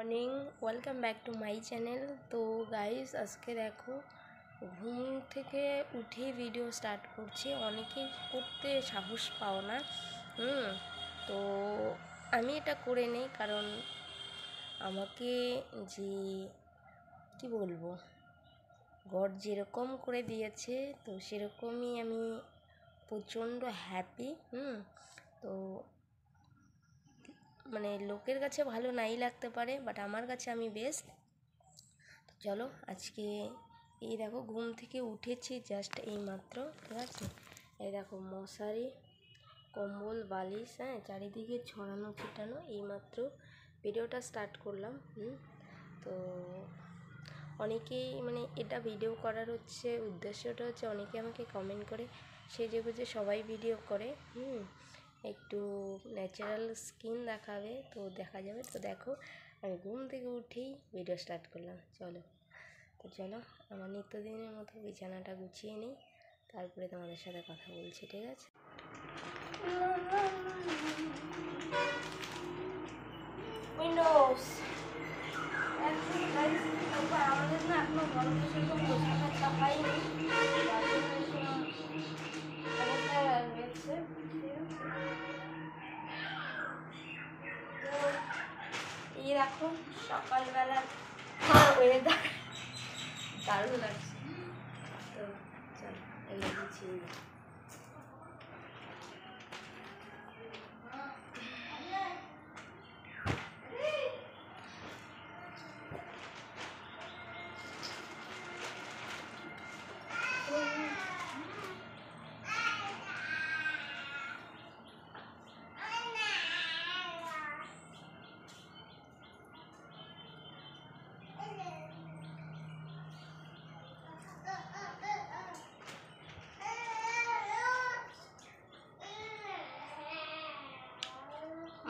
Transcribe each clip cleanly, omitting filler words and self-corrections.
Morning, welcome back to my channel. তো guys, আজকে দেখো ঘুম থেকে উঠে ভিডিও স্টার্ট করছি। অনেকেই করতে সাহস পাও না। তো আমি এটা করে নেই, কারণ আমাকে যে কি বলবো, গড যেরকম করে দিয়েছে তো সেরকমই আমি প্রচণ্ড হ্যাপি। তো মানে লোকের কাছে ভালো নাই লাগতে পারে, বাট আমার কাছে আমি বেস্ট। তো চলো, আজকে এই দেখো ঘুম থেকে উঠেছি জাস্ট এই মাত্র, ঠিক আছে। এই দেখো মশারি, কম্বল, বালিশ, চারিদিকে ছড়ানো ছিটানো। এইমাত্র ভিডিওটা স্টার্ট করলাম। তো অনেকেই মানে এটা ভিডিও করার উদ্দেশ্যটা হচ্ছে অনেকে আমাকে কমেন্ট করে সেজে গুজে সবাই ভিডিও করে, একটু ন্যাচারাল স্কিন দেখাবে, তো দেখা যাবে। তো দেখো আমি ঘুম থেকে উঠেই ভিডিও স্টার্ট করলাম। চলো আমার নিত্যদিনের মতো বিছানাটা গুছিয়ে নিই, তারপরে তোমাদের সাথে কথা বলছি, ঠিক আছে। উইন্ডোজ আমাদের না এখনো গরমে সেরকম পোশাক হয়নি, এই দেখো সকালবেলা ওয়েদার দারুণ লাগছে। তো চল এগুলো গুছিয়ে নিই।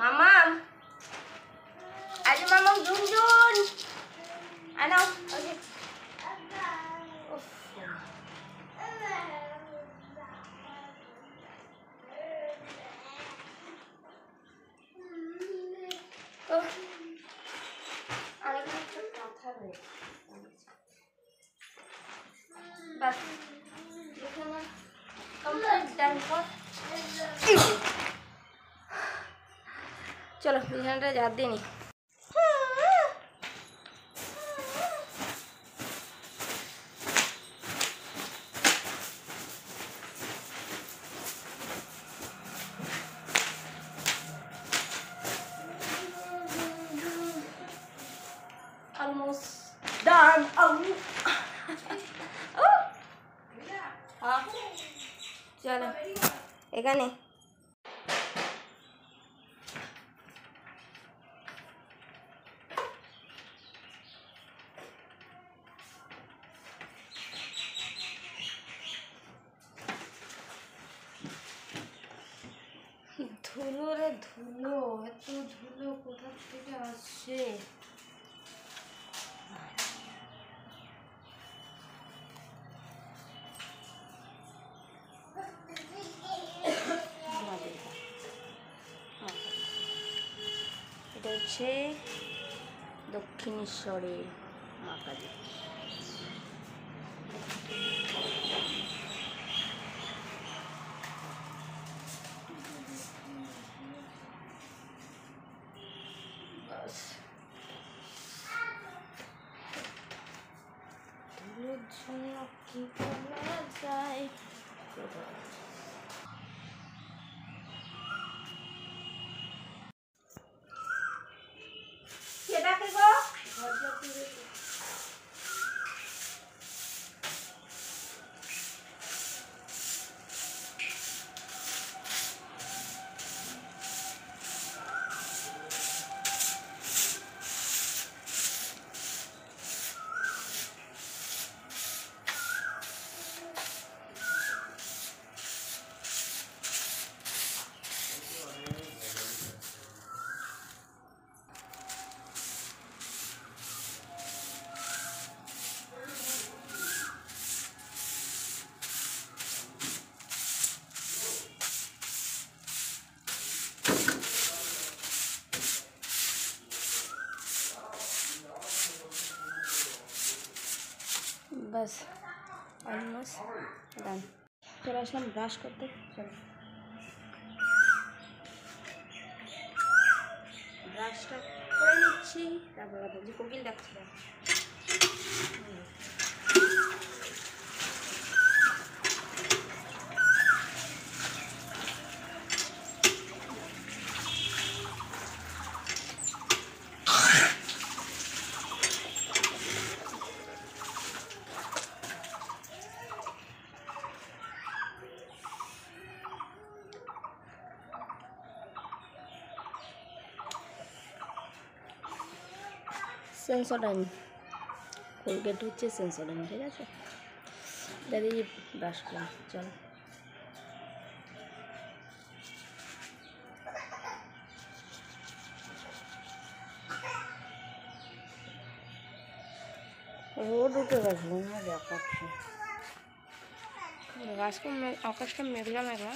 মামাম, আরে মামাম ঝুনঝুন আনো। তো আরেকটা কথা রয়েছে, বাস এখানে কমপ্লিট ডান ফর। চলো বিছানাটা ঝাড় দিয়ে নি। Almost done. চলো এখানে ধুলো রে ধুলো, এত ধুলো কোথা থেকে আসছে। এটা হচ্ছে দক্ষিণেশ্বরের মা কালী। ধুলোর জন্য কি করা যায়। ব্যাস অলমোস্ট ডান। চলে আসলাম ব্রাশ করতে। চলো ব্রাশটা করে নিচ্ছি, তারপর যে কোকিল ডাকছিলাম। সেন্সোডাইন কোলগেট হচ্ছে সেন্সোডাইন, ঠিক আছে? দাদি ব্রাশ করি, চলো। রোদ উঠে গেছে, দেখাচ্ছে আকাশটা মেঘলা মেঘলা।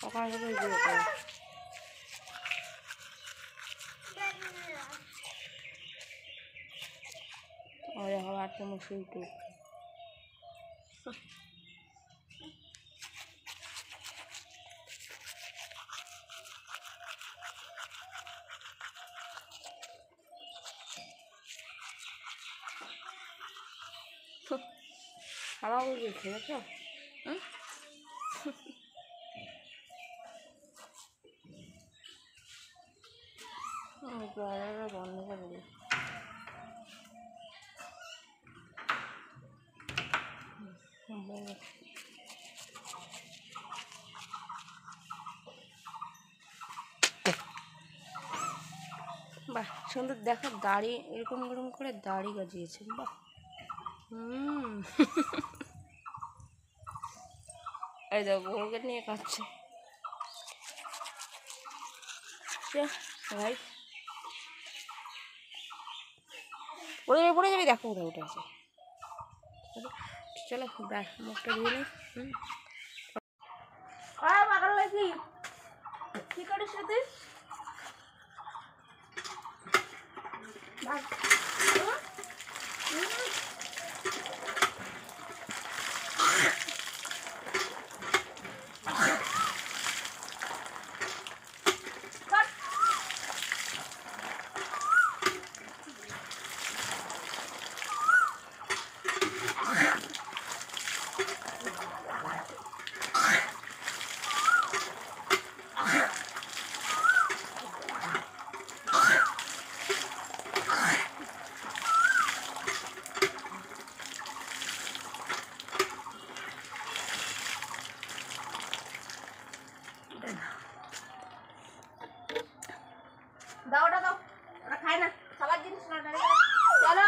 ওখানে থেকে ইয়ে করে আর তোমার শুইতে খাওয়া হয়ে গেছে, বন্ধ করে দিই। বাহ সুন্দর, দেখো দাড়ি এরকম এরকম করে দাড়ি গজিয়েছে, বাহ। এই দেখো ওকে নিয়ে কাঁদছে, রাইট? পড়ে যাবে, দেখো ওটা উঠে আছে। চলো ব্রাশ মুখটা ধুয়ে নিই। পাগল নাকি, কি করিস তুই? দাও ওটা দাও, ওটা খায় না, খাবার জিনিস না। চলো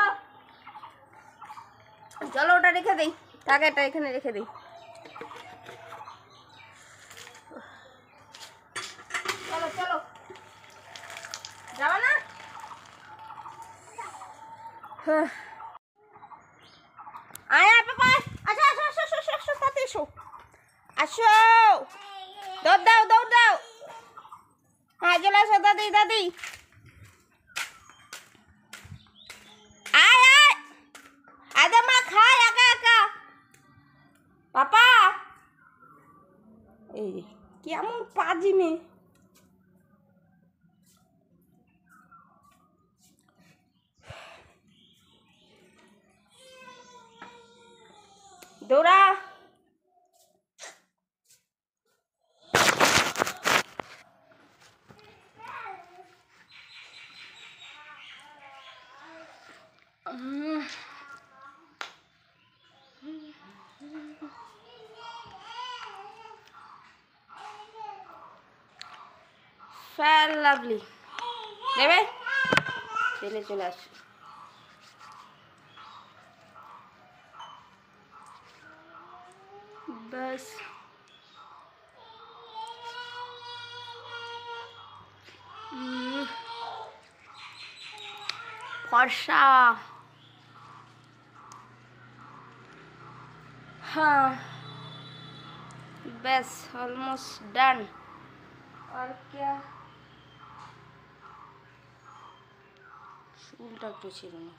চলো ওটা রেখে দিই, তাকে এটা এখানে রেখে দিই। চলো চলো, যাবা না? আয় পাপা, আসো আসো আসো আসো আসো, তাতে এসো, আসো, দৌড় দাও দৌড় দাও। হ্যাঁ চলে আসো দাদি দাদি, আয় আয়, আদা মা খায় একা একা। পাপা এই কেমন পাজি মেয়ে, দৌড়া। লাভলি দেবে, তেলে চলে আসো। बस फर्शा, हाँ बस ऑलमोस्ट डन। और क्या চুলটা একটু ছিল না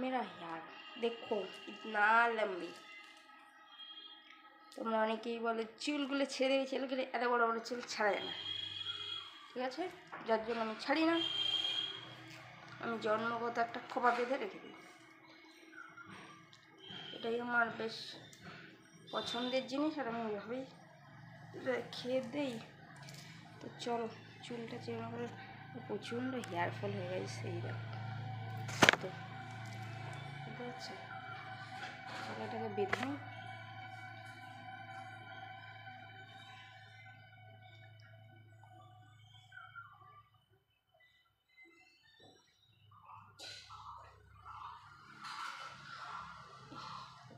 मेरा यार देखो इतना लंबी তোমরা অনেকেই বলে চুলগুলো ছেড়ে ছেলেগুলো এত বড় বড় চুল ছাড়া যায় না ঠিক আছে যার জন্য আমি ছাড়ি না আমি জন্মগত একটা খোপা বেঁধে রেখে দিই এটাই আমার বেশ পছন্দের জিনিস আর আমি ওইভাবেই রেখে দিই তো চলো চুলটা চেনা করে প্রচণ্ড হেয়ার ফল হয়ে গেছে এই দেখো তো বুঝতে পারছো চলো এটাকে বেঁধে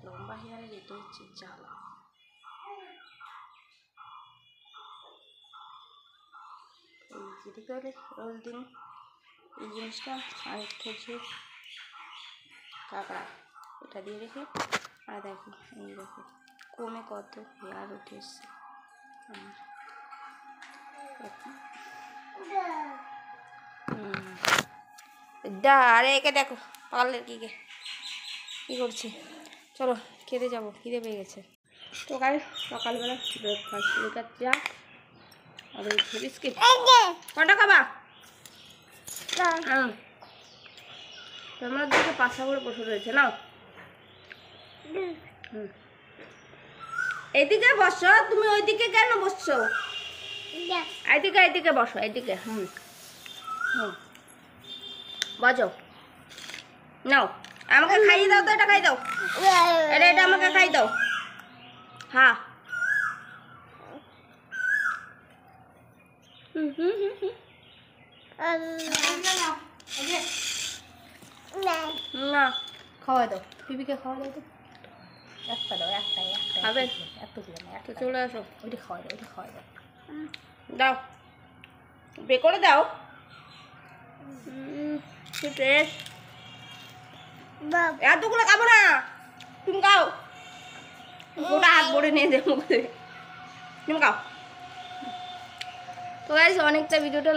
লম্বা হেয়ারে যেতে হচ্ছে জ্বালা এই যদি করে রোজ দিন এই জিনিসটা আরেকটা হচ্ছে কাঁকড়া এটা দিয়ে রেখে আর দেখো এই দেখো কমে কত হেয়ার উঠে এসছে আরে একে দেখো পাগলের কী করছে চলো খেতে যাবো খিদে পেয়ে গেছে তো গাই সকালবেলা ব্রেকফাস্ট লিকার চা আর হচ্ছে বিস্কিট কটা খাবা তোমরা দিকে পাশা করে বসে রয়েছে না এইদিকে বসো তুমি ওইদিকে কেন বসছো এইদিকে এইদিকে বসো এইদিকে বসো নাও আমাকে খাইয়ে দাও তো এটা খাই দাও এটা আমাকে খাই দাও হ্যাঁ না খাওয়াই দাও পিপিকে খাওয়া দাও তো একটা দাও একটাই খাবে এত দিও না এত চলে আসো ওইটা খাওয়াই দাও ওইটা খাওয়াই দাও দাও বে করে দাও টেস্ট এতগুলো খাবো না তুমি খাও গোটা হাত ভরে নিয়ে যাবো তুমি খাও তো গাইস অনেকটা ভিডিওটা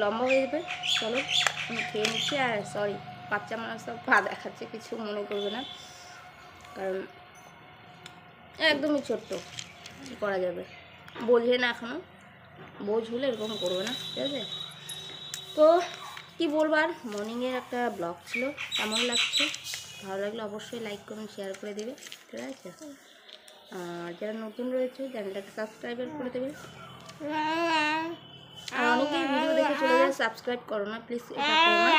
লম্বা হয়ে যাবে চলো আমি খেয়ে নিচ্ছি আর সরি বাচ্চা মানুষ সব পা দেখাচ্ছে কিছু মনে করবে না কারণ একদমই ছোট্ট কী করা যাবে বোঝে না এখনও বোঝ হলে এরকম করবে না ঠিক আছে তো কী বলবার মর্নিংয়ের একটা ব্লগ ছিল কেমন লাগছে ভালো লাগলে অবশ্যই লাইক করুন শেয়ার করে দেবে ঠিক আছে আর যারা নতুন রয়েছে চ্যানেলটাকে সাবস্ক্রাইব করে দেবে আর অনেকেই ভিডিও দেখে চলে যায় সাবস্ক্রাইব করো না প্লিজ এটা করো না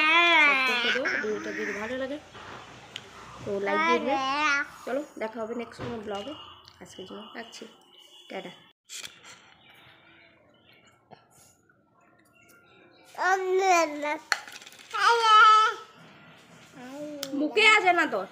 সাবস্ক্রাইব করে দেবো ভিডিওটা যদি ভালো লাগে তো লাইক দিয়ে দেবে চলো দেখা হবে নেক্সট কোনো ব্লগে আজকের জন্য রাখছি টাটা মুখে আসে না তোর